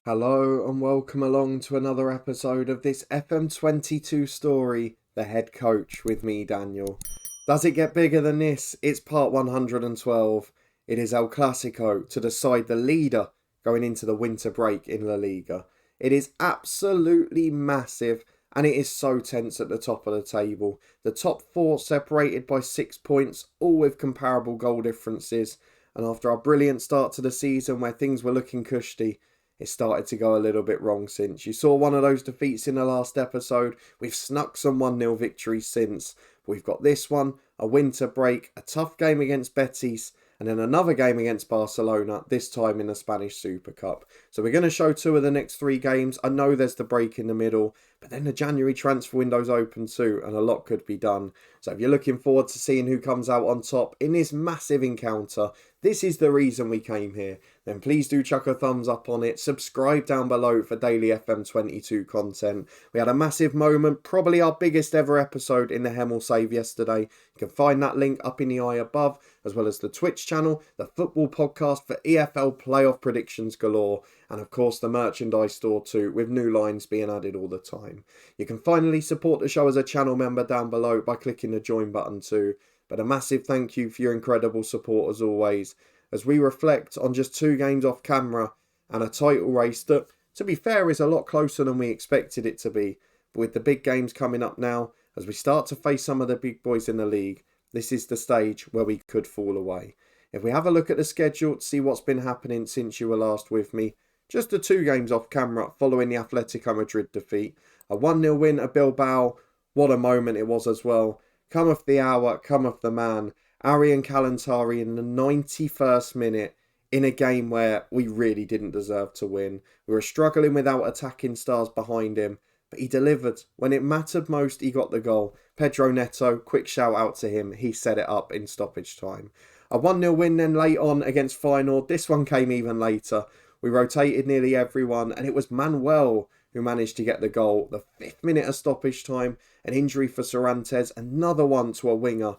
Hello and welcome along to another episode of this FM22 story, The Head Coach, with me, Daniel. Does it get bigger than this? It's part 112. It is El Clasico to decide the leader going into the winter break in La Liga. It is absolutely massive and it is so tense at the top of the table. The top four separated by 6 points, all with comparable goal differences. And after our brilliant start to the season where things were looking cushy, it started to go a little bit wrong since. You saw one of those defeats in the last episode. We've snuck some 1-0 victories since. We've got this one, a winter break, a tough game against Betis, and then another game against Barcelona, this time in the Spanish Super Cup. So we're going to show 2 of the next 3 games. I know there's the break in the middle, but then the January transfer window's open too, and a lot could be done. So if you're looking forward to seeing who comes out on top in this massive encounter, this is the reason we came here, then please do chuck a thumbs up on it. Subscribe down below for daily FM22 content. We had a massive moment, probably our biggest ever episode in the Hemel Save yesterday. You can find that link up in the eye above, as well as the Twitch channel, the football podcast for EFL playoff predictions galore, and of course the merchandise store too, with new lines being added all the time. You can finally support the show as a channel member down below by clicking the join button too. But a massive thank you for your incredible support as always, as we reflect on just 2 games off camera and a title race that, to be fair, is a lot closer than we expected it to be. But with the big games coming up now, as we start to face some of the big boys in the league, this is the stage where we could fall away. If we have a look at the schedule to see what's been happening since you were last with me, just the 2 games off camera following the Atletico Madrid defeat, a 1-0 win at Bilbao, what a moment it was as well. Cometh the hour, cometh the man. Arian Kalantari in the 91st minute in a game where we really didn't deserve to win. We were struggling without attacking stars behind him, but he delivered. When it mattered most, he got the goal. Pedro Neto, quick shout out to him. He set it up in stoppage time. A 1-0 win then late on against Feyenoord. This one came even later. We rotated nearly everyone, and it was Manuel who managed to get the goal. The 5th minute of stoppage time, an injury for Cervantes, another one to a winger.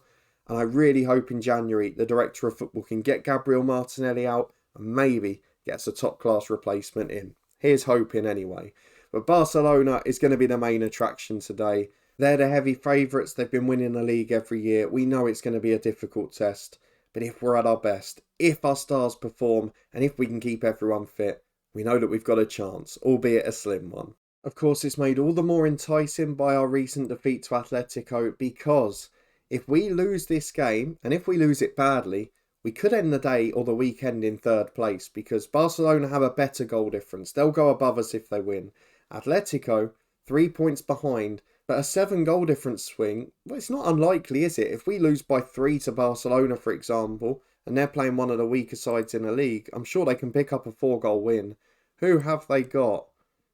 And I really hope in January the director of football can get Gabriel Martinelli out and maybe gets a top class replacement in. Here's hoping anyway. But Barcelona is going to be the main attraction today. They're the heavy favourites. They've been winning the league every year. We know it's going to be a difficult test. But if we're at our best, if our stars perform, and if we can keep everyone fit, we know that we've got a chance, albeit a slim one. Of course, it's made all the more enticing by our recent defeat to Atletico, because if we lose this game, and if we lose it badly, we could end the day or the weekend in 3rd place, because Barcelona have a better goal difference. They'll go above us if they win. Atletico, 3 points behind, but a 7 goal difference swing, well, it's not unlikely, is it? If we lose by 3 to Barcelona, for example, and they're playing one of the weaker sides in the league, I'm sure they can pick up a 4-goal win. Who have they got?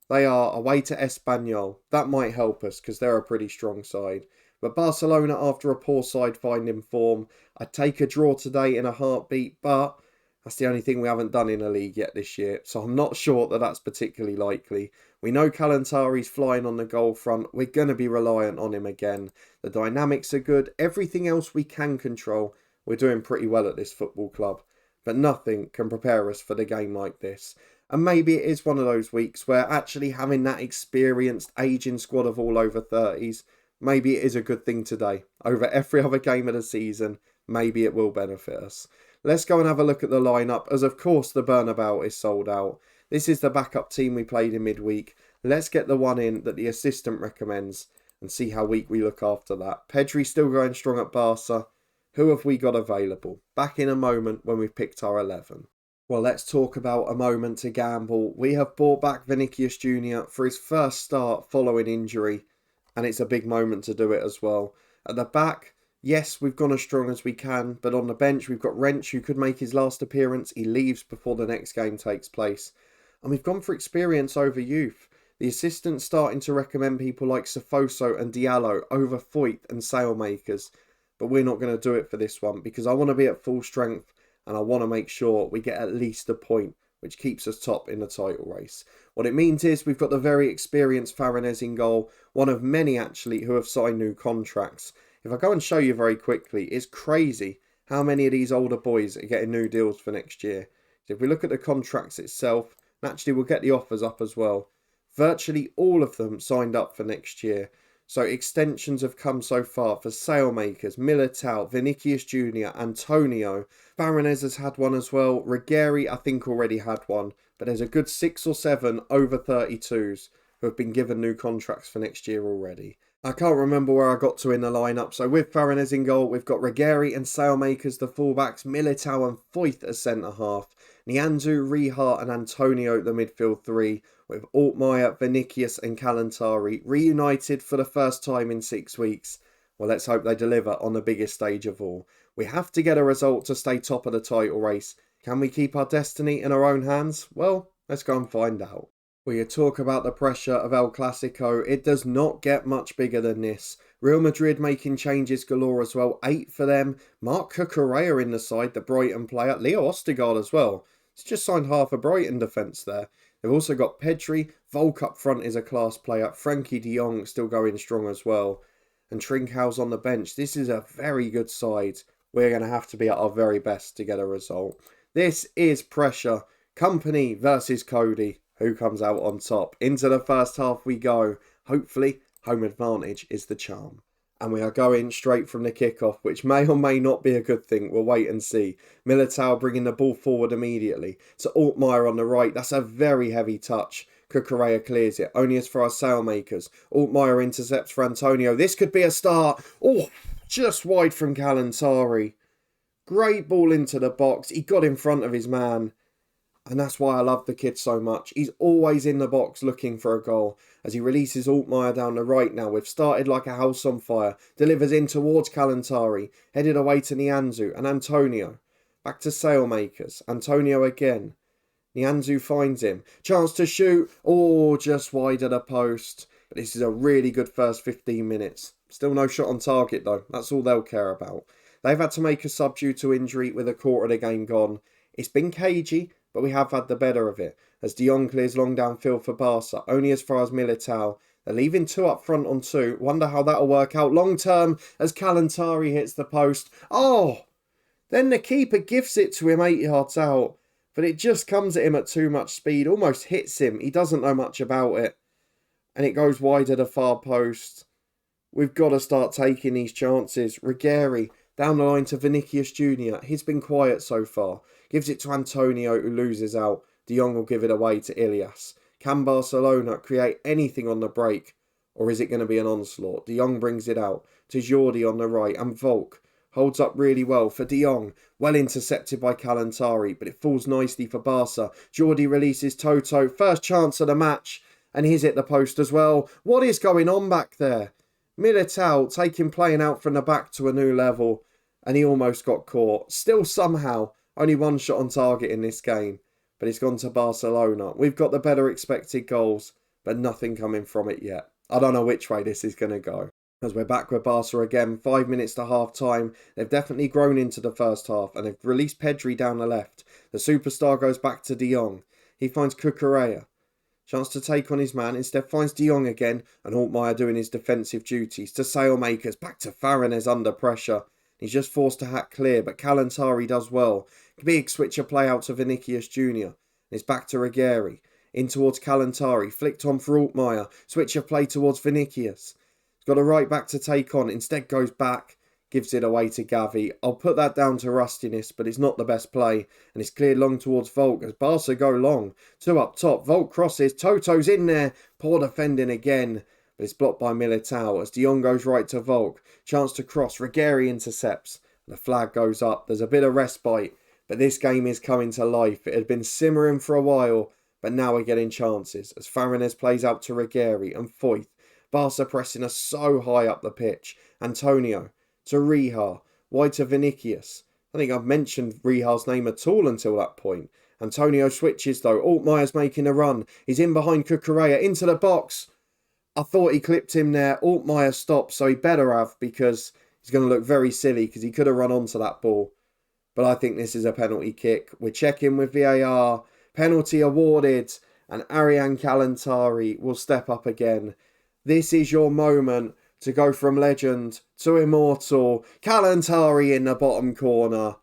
They are away to Espanyol. That might help us because they're a pretty strong side. But Barcelona, after a poor side finding form, I'd take a draw today in a heartbeat, but that's the only thing we haven't done in a league yet this year, so I'm not sure that that's particularly likely. We know Kalantari's flying on the goal front. We're going to be reliant on him again. The dynamics are good. Everything else we can control. We're doing pretty well at this football club. But nothing can prepare us for the game like this. And maybe it is one of those weeks where actually having that experienced, aging squad of all over 30s, maybe it is a good thing today. Over every other game of the season, maybe it will benefit us. Let's go and have a look at the lineup, as of course the Bernabeu is sold out. This is the backup team we played in midweek. Let's get the one in that the assistant recommends and see how weak we look after that. Pedri still going strong at Barca. Who have we got available? Back in a moment when we've picked our 11. Well, let's talk about a moment to gamble. We have brought back Vinicius Jr. for his first start following injury, and it's a big moment to do it as well. At the back, yes, we've gone as strong as we can, but on the bench we've got Wrench, who could make his last appearance. He leaves before the next game takes place. And we've gone for experience over youth. The assistant's starting to recommend people like Sofoso and Diallo over Foyt and Sailmakers. But we're not going to do it for this one, because I want to be at full strength and I want to make sure we get at least a point, which keeps us top in the title race. What it means is we've got the very experienced Faranez in goal, one of many actually who have signed new contracts. If I go and show you very quickly, it's crazy how many of these older boys are getting new deals for next year. So if we look at the contracts itself, Naturally, we'll get the offers up as well. Virtually all of them signed up for next year. So extensions have come so far for Sailmakers, Militao, Vinicius Jr., Antonio. Baronez has had one as well. Ruggieri, I think, already had one. But there's a good 6 or 7 over 32s who have been given new contracts for next year already. I can't remember where I got to in the lineup. So with Baronez in goal, we've got Ruggieri and Sailmakers, the fullbacks, Militao and Foyth as centre-half. Nianzou, Rihart and Antonio, the midfield three, with Altmaier, Vinicius and Kalantari reunited for the first time in 6 weeks. Well, let's hope they deliver on the biggest stage of all. We have to get a result to stay top of the title race. Can we keep our destiny in our own hands? Well, let's go and find out. We talk about the pressure of El Clasico. It does not get much bigger than this. Real Madrid making changes galore as well. 8 for them. Marc Cucurella in the side, the Brighton player. Leo Ostigard as well. It's just signed half a Brighton defence there. They've also got Pedri. Volk up front is a class player. Frankie de Jong still going strong as well. And Trincão's on the bench. This is a very good side. We're going to have to be at our very best to get a result. This is pressure. Company versus Cody. Who comes out on top? Into the first half we go. Hopefully, home advantage is the charm. And we are going straight from the kickoff, which may or may not be a good thing. We'll wait and see. Militao bringing the ball forward immediately. To Altmaier on the right. That's a very heavy touch. Cucurella clears it. Only as far as Sailmakers. Altmaier intercepts for Antonio. This could be a start. Oh, just wide from Kalantari. Great ball into the box. He got in front of his man. And that's why I love the kid so much. He's always in the box looking for a goal. As he releases Altmaier down the right now. We've started like a house on fire. Delivers in towards Kalantari. Headed away to Nianzou and Antonio. Back to Sailmakers. Antonio again. Nianzou finds him. Chance to shoot. Oh, just wide of the post. But this is a really good first 15 minutes. Still no shot on target though. That's all they'll care about. They've had to make a sub due to injury with a quarter of the game gone. It's been cagey, but we have had the better of it. As De Jong clears long downfield for Barca, only as far as Militao. They're leaving 2 up front on 2. Wonder how that'll work out long term as Kalantari hits the post. Oh! Then the keeper gives it to him 8 yards out. But it just comes at him at too much speed. Almost hits him. He doesn't know much about it. And it goes wide of the far post. We've got to start taking these chances. Ruggieri down the line to Vinicius Jr. He's been quiet so far. Gives it to Antonio who loses out. De Jong will give it away to Ilias. Can Barcelona create anything on the break? Or is it going to be an onslaught? De Jong brings it out to Jordi on the right. And Volk holds up really well for De Jong. Well intercepted by Kalantari. But it falls nicely for Barca. Jordi releases Toto. First chance of the match. And he's hit the post as well. What is going on back there? Militao taking playing out from the back to a new level. And he almost got caught. Still somehow only 1 shot on target in this game. But it's gone to Barcelona. We've got the better expected goals. But nothing coming from it yet. I don't know which way this is going to go. As we're back with Barca again. 5 minutes to half time. They've definitely grown into the first half. And they've released Pedri down the left. The superstar goes back to De Jong. He finds Cucurella. Chance to take on his man. Instead finds De Jong again. And Altmaier doing his defensive duties. To Sailmakers. Back to Baronez under pressure. He's just forced to hack clear. But Kalantari does well. Big switcher play out to Vinicius Jr. It's back to Ruggieri. In towards Kalantari. Flicked on for Altmaier. Switcher play towards Vinicius. He's got a right back to take on. Instead goes back. Gives it away to Gavi. I'll put that down to rustiness, but it's not the best play. And it's cleared long towards Volk as Barca go long. 2 up top. Volk crosses. Toto's in there. Poor defending again. But it's blocked by Militao as De Jong goes right to Volk. Chance to cross. Ruggieri intercepts. The flag goes up. There's a bit of respite. But this game is coming to life. It had been simmering for a while. But now we're getting chances. As Baronez plays out to Ruggieri and Foyth. Barca pressing us so high up the pitch. Antonio to Rihart. Wide to Vinicius. I think I've mentioned Rihar's name at all until that point. Antonio switches though. Altmaier's making a run. He's in behind Cucurella. Into the box. I thought he clipped him there. Altmaier stopped, so he better have, because he's going to look very silly because he could have run onto that ball. But I think this is a penalty kick. We're checking with VAR. Penalty awarded. And Ariane Kalantari will step up again. This is your moment to go from legend to immortal. Kalantari in the bottom corner.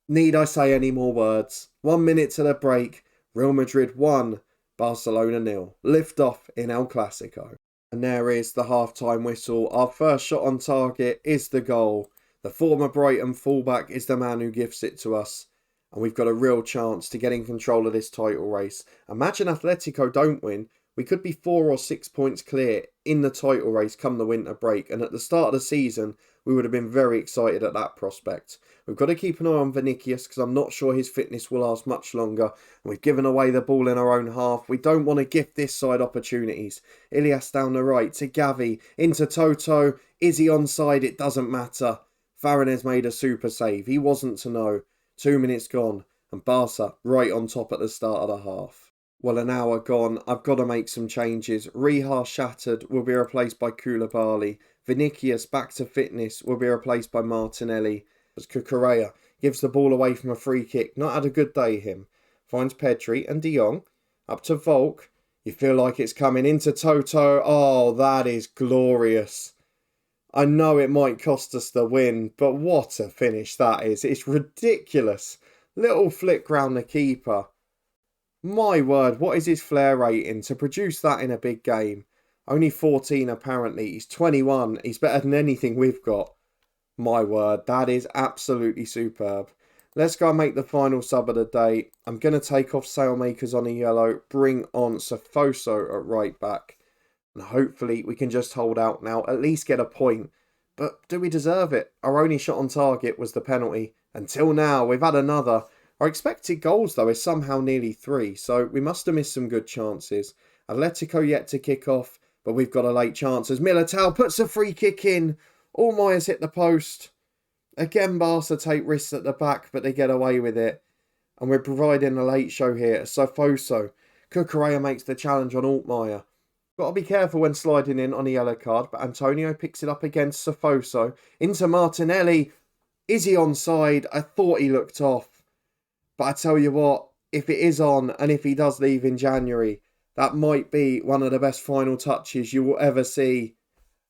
Need I say any more words? 1 minute to the break. Real Madrid 1, Barcelona 0. Lift off in El Clasico. And there is the half-time whistle. Our first shot on target is the goal. The former Brighton fullback is the man who gives it to us. And we've got a real chance to get in control of this title race. Imagine Atletico don't win. We could be 4 or 6 points clear in the title race come the winter break. And at the start of the season, we would have been very excited at that prospect. We've got to keep an eye on Vinicius because I'm not sure his fitness will last much longer. And we've given away the ball in our own half. We don't want to gift this side opportunities. Ilias down the right to Gavi, into Toto. Is he onside? It doesn't matter. Farron has made a super save. He wasn't to know. 2 minutes gone. And Barca right on top at the start of the half. Well, an hour gone. I've got to make some changes. Rihar shattered will be replaced by Koulibaly. Vinicius back to fitness will be replaced by Martinelli. As Cucurella gives the ball away from a free kick. Not had a good day, him. Finds Pedri and De Jong. Up to Volk. You feel like it's coming into Toto. Oh, that is glorious. I know it might cost us the win, but what a finish that is. It's ridiculous. Little flick round the keeper. My word, what is his flair rating to produce that in a big game? Only 14 apparently. He's 21. He's better than anything we've got. My word, that is absolutely superb. Let's go and make the final sub of the day. I'm going to take off Sailmakers on a yellow. Bring on Sofoso at right back. And hopefully we can just hold out now. At least get a point. But do we deserve it? Our only shot on target was the penalty. Until now, we've had another. Our expected goals, though, is somehow nearly 3, so we must have missed some good chances. Atletico yet to kick off, but we've got a late chance as Militao puts a free kick in. Allmeyer's hit the post. Again, Barca take risks at the back, but they get away with it. And we're providing a late show here. Sofoso. Cucurella makes the challenge on Altmaier. Got to be careful when sliding in on a yellow card, but Antonio picks it up against Sofoso. Into Martinelli. Is he onside? I thought he looked off. But I tell you what, if it is on and if he does leave in January, that might be one of the best final touches you will ever see.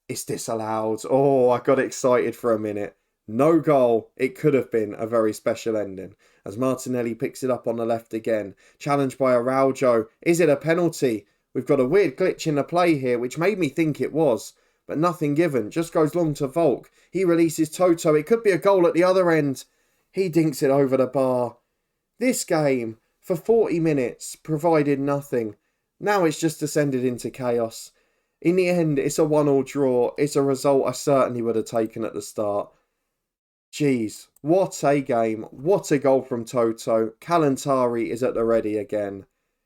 It's disallowed. Oh, I got excited for a minute. No goal. It could have been a very special ending. As Martinelli picks it up on the left again. Challenged by Araujo. Is it a penalty? We've got a weird glitch in the play here, which made me think it was. But nothing given. Just goes long to Volk. He releases Toto. It could be a goal at the other end. He dinks it over the bar. This game, for 40 minutes, provided nothing. Now it's just descended into chaos. In the end, it's a 1-1 draw. It's a result I certainly would have taken at the start. Jeez, what a game. What a goal from Toto. Kalantari is at the ready again.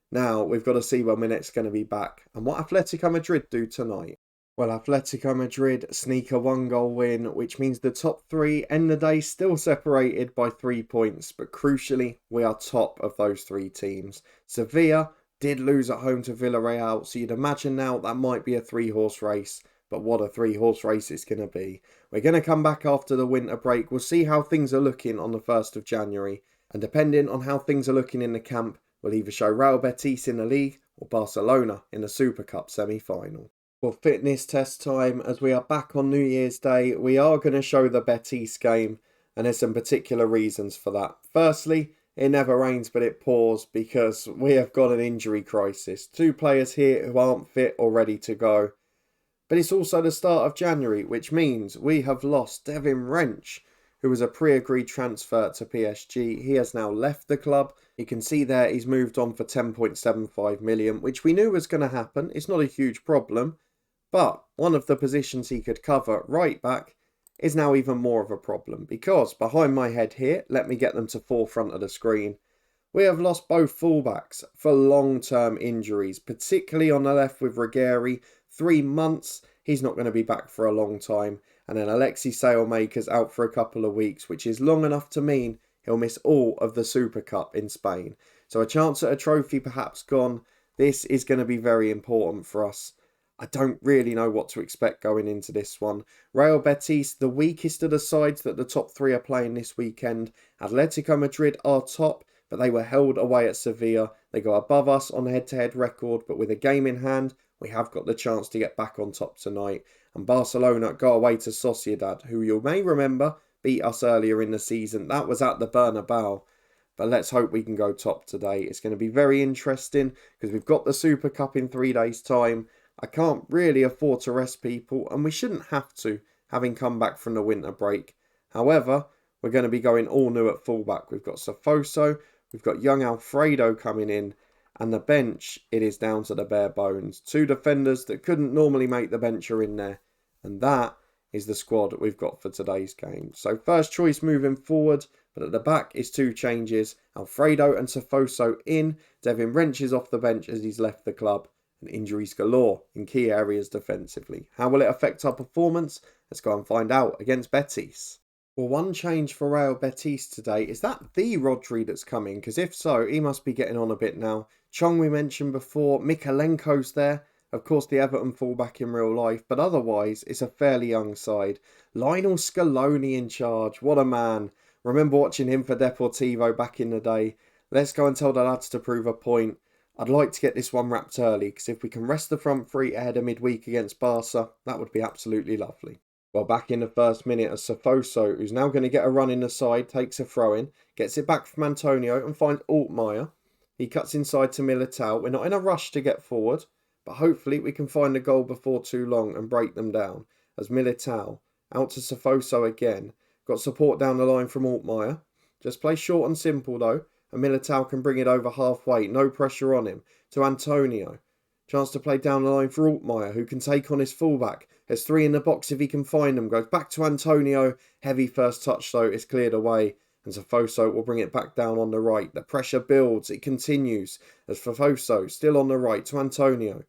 Now, we've got to see when we're next going to be back. And what Atletico Madrid do tonight. Well, Atletico Madrid sneak a 1-goal win, which means the top 3 end the day still separated by 3 points. But crucially, we are top of those 3 teams. Sevilla did lose at home to Villarreal, so you'd imagine now that might be a 3-horse race. But what a 3-horse race it's going to be. We're going to come back after the winter break. We'll see how things are looking on the 1st of January. And depending on how things are looking in the camp, we'll either show Real Betis in the league or Barcelona in the Super Cup semi-final. For fitness test time, as we are back on New Year's Day, we are going to show the Betis game, and there's some particular reasons for that. Firstly, it never rains but it pours because we have got an injury crisis. 2 players here who aren't fit or ready to go. But it's also the start of January, which means we have lost Devin Wrench, who was a pre-agreed transfer to PSG. He has now left the club. You can see there he's moved on for 10.75 million, which we knew was going to happen. It's not a huge problem. But one of the positions he could cover, right back, is now even more of a problem. Because behind my head here, let me get them to forefront of the screen. We have lost both fullbacks for long-term injuries, particularly on the left with Ruggieri. 3 months, he's not going to be back for a long time. And then Alexis Sailmakers out for a couple of weeks, which is long enough to mean he'll miss all of the Super Cup in Spain. So a chance at a trophy perhaps gone. This is going to be very important for us. I don't really know what to expect going into this one. Real Betis, the weakest of the sides that the top 3 are playing this weekend. Atletico Madrid are top, but they were held away at Sevilla. They go above us on head-to-head record, but with a game in hand, we have got the chance to get back on top tonight. And Barcelona go away to Sociedad, who you may remember beat us earlier in the season. That was at the Bernabeu. But let's hope we can go top today. It's going to be very interesting because we've got the Super Cup in 3 days' time. I can't really afford to rest people, and we shouldn't have to, having come back from the winter break. However, we're going to be going all new at fullback. We've got Sofoso, we've got young Alfredo coming in, and the bench, it is down to the bare bones. 2 defenders that couldn't normally make the bench are in there, and that is the squad that we've got for today's game. So first choice moving forward, but at the back is 2 changes. Alfredo and Sofoso in. Devin wrenches off the bench as he's left the club. And injuries galore in key areas defensively. How will it affect our performance? Let's go and find out against Betis. Well, one change for Real Betis today. Is that the Rodri that's coming? Because if so, he must be getting on a bit now. Chong we mentioned before. Mikalenko's there. Of course, the Everton fullback in real life, but otherwise, it's a fairly young side. Lionel Scaloni in charge. What a man. Remember watching him for Deportivo back in the day. Let's go and tell the lads to prove a point. I'd like to get this one wrapped early, because if we can rest the front three ahead of midweek against Barca, that would be absolutely lovely. Well, back in the first minute, as Sofoso, who's now going to get a run in the side, takes a throw-in, gets it back from Antonio and finds Altmaier. He cuts inside to Militao. We're not in a rush to get forward, but hopefully we can find a goal before too long and break them down. As Militao, out to Sofoso again. Got support down the line from Altmaier. Just play short and simple though, and Militao can bring it over halfway. No pressure on him. To Antonio. Chance to play down the line for Altmaier, who can take on his fullback. There's 3 in the box if he can find them. Goes back to Antonio. Heavy first touch though, it's cleared away. And Sofoso will bring it back down on the right. The pressure builds, it continues. As Sofoso, still on the right, to Antonio.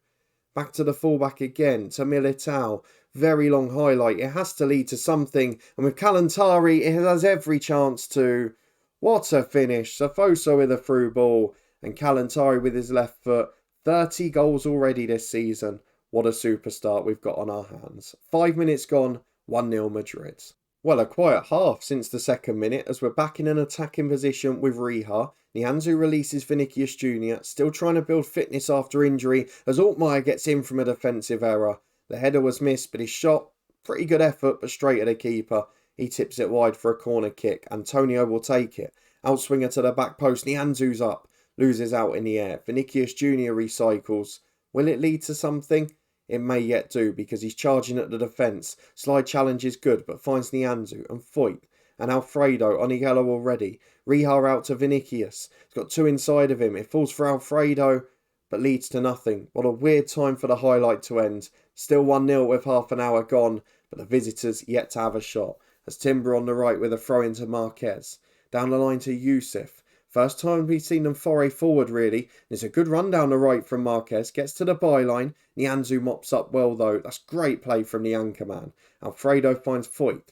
Back to the fullback again, to Militao. Very long highlight. It has to lead to something. And with Kalantari, it has every chance to. What a finish. Sofoso with a through ball. And Kalantari with his left foot. 30 goals already this season. What a superstar we've got on our hands. 5 minutes gone. 1-0 Madrid. Well, a quiet half since the second minute as we're back in an attacking position with Rija. Nianzou releases Vinicius Jr., still trying to build fitness after injury as Altmaier gets in from a defensive error. The header was missed, but his shot, pretty good effort, but straight at the keeper. He tips it wide for a corner kick. Antonio will take it. Outswinger to the back post. Nianzou's up. Loses out in the air. Vinicius Jr. recycles. Will it lead to something? It may yet do because he's charging at the defence. Slide challenge is good but finds Nianzou and Foyt and Alfredo on yellow already. Rihar out to Vinicius. He's got 2 inside of him. It falls for Alfredo but leads to nothing. What a weird time for the highlight to end. Still 1-0 with half an hour gone but the visitors yet to have a shot. As Timber on the right with a throw into Marquez. Down the line to Yusuf. First time we've seen them foray forward really. There's a good run down the right from Marquez. Gets to the byline. Nianzou mops up well though. That's great play from the anchor man. Alfredo finds Foyt.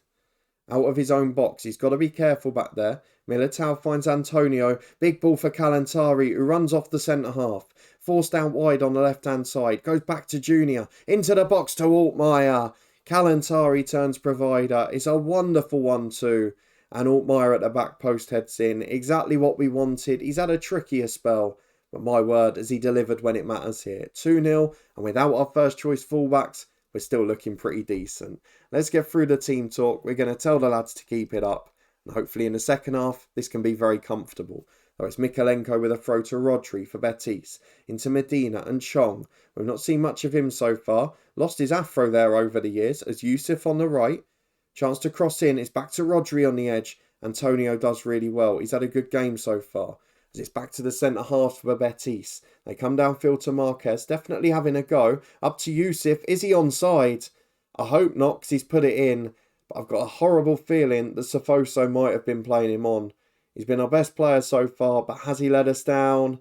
Out of his own box. He's got to be careful back there. Militao finds Antonio. Big ball for Kalantari who runs off the centre half. Forced out wide on the left hand side. Goes back to Junior. Into the box to Altmaier. Kalantari turns provider. It's a wonderful 1-2. And Altmaier at the back post heads in. Exactly what we wanted. He's had a trickier spell. But my word, has he delivered when it matters here. 2-0. And without our first choice fullbacks, we're still looking pretty decent. Let's get through the team talk. We're going to tell the lads to keep it up. And hopefully in the second half, this can be very comfortable. Though it's Mikalenko with a throw to Rodri for Betis. Into Medina and Chong. We've not seen much of him so far. Lost his afro there over the years. As Yusuf on the right. Chance to cross in. It's back to Rodri on the edge. Antonio does really well. He's had a good game so far. As it's back to the centre half for Betis. They come downfield to Marquez. Definitely having a go. Up to Yusuf. Is he onside? I hope not because he's put it in. But I've got a horrible feeling that Sofoso might have been playing him on. He's been our best player so far. But has he let us down?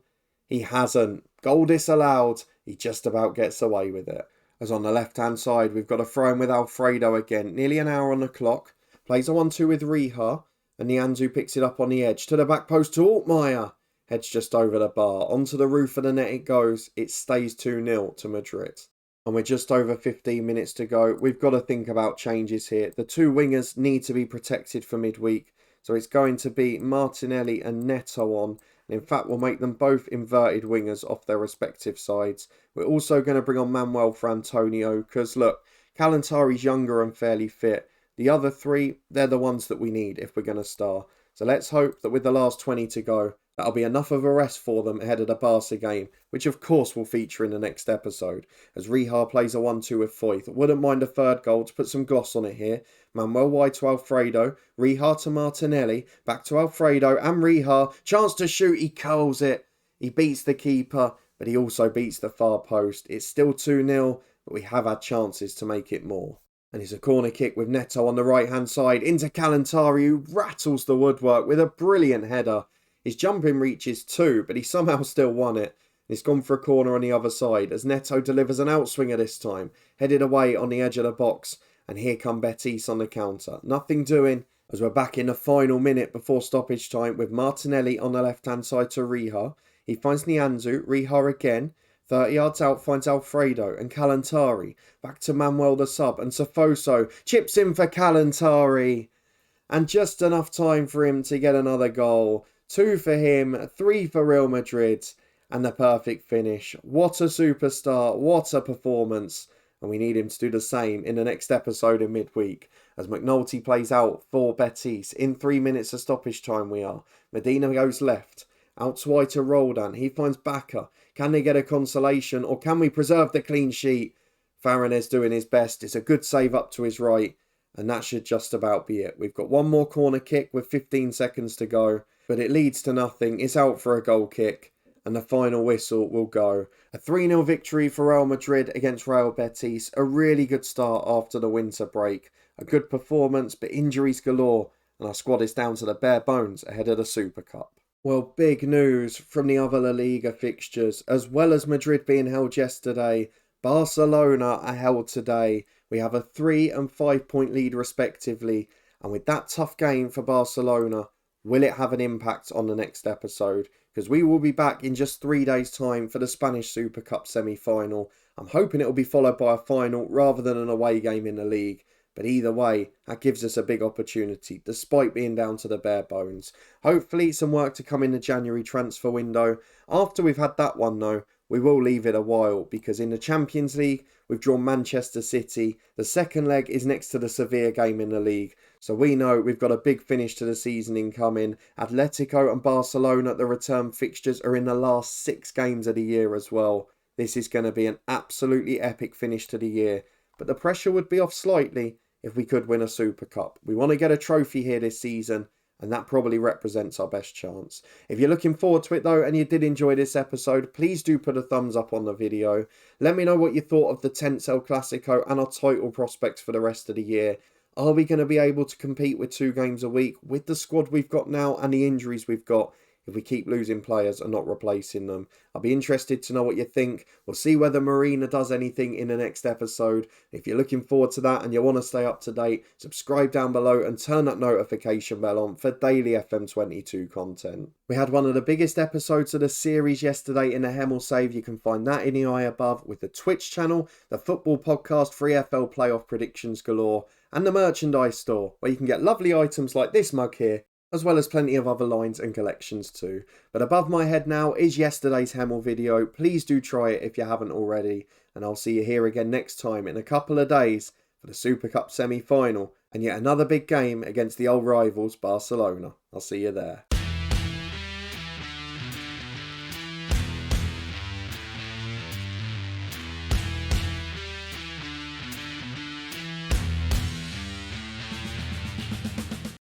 He hasn't. Goal disallowed. He just about gets away with it. As on the left-hand side, we've got a throw-in with Alfredo again. Nearly an hour on the clock. Plays a 1-2 with Rija. And Nianzou picks it up on the edge. To the back post to Altmaier. Heads just over the bar. Onto the roof of the net it goes. It stays 2-0 to Madrid. And we're just over 15 minutes to go. We've got to think about changes here. The 2 wingers need to be protected for midweek. So it's going to be Martinelli and Neto on. And in fact, we'll make them both inverted wingers off their respective sides. We're also going to bring on Manuel for Antonio. Because look, Kalantari's younger and fairly fit. The other 3, they're the ones that we need if we're going to start. So let's hope that with the last 20 to go, that'll be enough of a rest for them ahead of the Barca game, which of course will feature in the next episode, as Rihar plays a 1-2 with Foyth. Wouldn't mind a third goal to put some gloss on it here. Manuel wide to Alfredo, Rihar to Martinelli, back to Alfredo and Rihar. Chance to shoot, he curls it. He beats the keeper, but he also beats the far post. It's still 2-0, but we have had chances to make it more. And it's a corner kick with Neto on the right-hand side into Kalantari, who rattles the woodwork with a brilliant header. His jumping reaches 2, but he somehow still won it. He's gone for a corner on the other side as Neto delivers an outswinger this time, headed away on the edge of the box. And here come Betis on the counter. Nothing doing as we're back in the final minute before stoppage time with Martinelli on the left-hand side to Rihar. He finds Nianzou, Rihar again. 30 yards out finds Alfredo and Kalantari. Back to Manuel the sub and Sofoso chips in for Kalantari. And just enough time for him to get another goal. 2 for him, 3 for Real Madrid. And the perfect finish. What a superstar, what a performance. And we need him to do the same in the next episode in midweek. As McNulty plays out for Betis. In 3 minutes of stoppage time we are. Medina goes left. Out to wide to Roldan. He finds Bacca. Can they get a consolation or can we preserve the clean sheet? Farinez doing his best. It's a good save up to his right. And that should just about be it. We've got one more corner kick with 15 seconds to go. But it leads to nothing. It's out for a goal kick. And the final whistle will go. A 3-0 victory for Real Madrid against Real Betis. A really good start after the winter break. A good performance, but injuries galore. And our squad is down to the bare bones ahead of the Super Cup. Well, big news from the other La Liga fixtures. As well as Madrid being held yesterday, Barcelona are held today. We have a 3 and 5 point lead respectively. And with that tough game for Barcelona, will it have an impact on the next episode? Because we will be back in just 3 days' time for the Spanish Super Cup semi-final. I'm hoping it will be followed by a final rather than an away game in the league. But either way, that gives us a big opportunity, despite being down to the bare bones. Hopefully some work to come in the January transfer window. After we've had that one though, we will leave it a while, because in the Champions League, we've drawn Manchester City. The second leg is next to the Sevilla game in the league. So we know we've got a big finish to the season incoming. Atletico and Barcelona, the return fixtures, are in the last 6 games of the year as well. This is going to be an absolutely epic finish to the year. But the pressure would be off slightly if we could win a Super Cup. We want to get a trophy here this season, and that probably represents our best chance. If you're looking forward to it though, and you did enjoy this episode, please do put a thumbs up on the video. Let me know what you thought of the Tencel Clasico and our title prospects for the rest of the year. Are we going to be able to compete with 2 games a week with the squad we've got now and the injuries we've got if we keep losing players and not replacing them? I'll be interested to know what you think. We'll see whether Marina does anything in the next episode. If you're looking forward to that and you want to stay up to date, subscribe down below and turn that notification bell on for daily FM22 content. We had one of the biggest episodes of the series yesterday in the Hemel Save. You can find that in the eye above with the Twitch channel, the football podcast, 3FL playoff predictions galore, and the merchandise store where you can get lovely items like this mug here, as well as plenty of other lines and collections too. But above my head now is yesterday's Hemel video. Please do try it if you haven't already. And I'll see you here again next time in a couple of days for the Super Cup semi-final and yet another big game against the old rivals Barcelona. I'll see you there.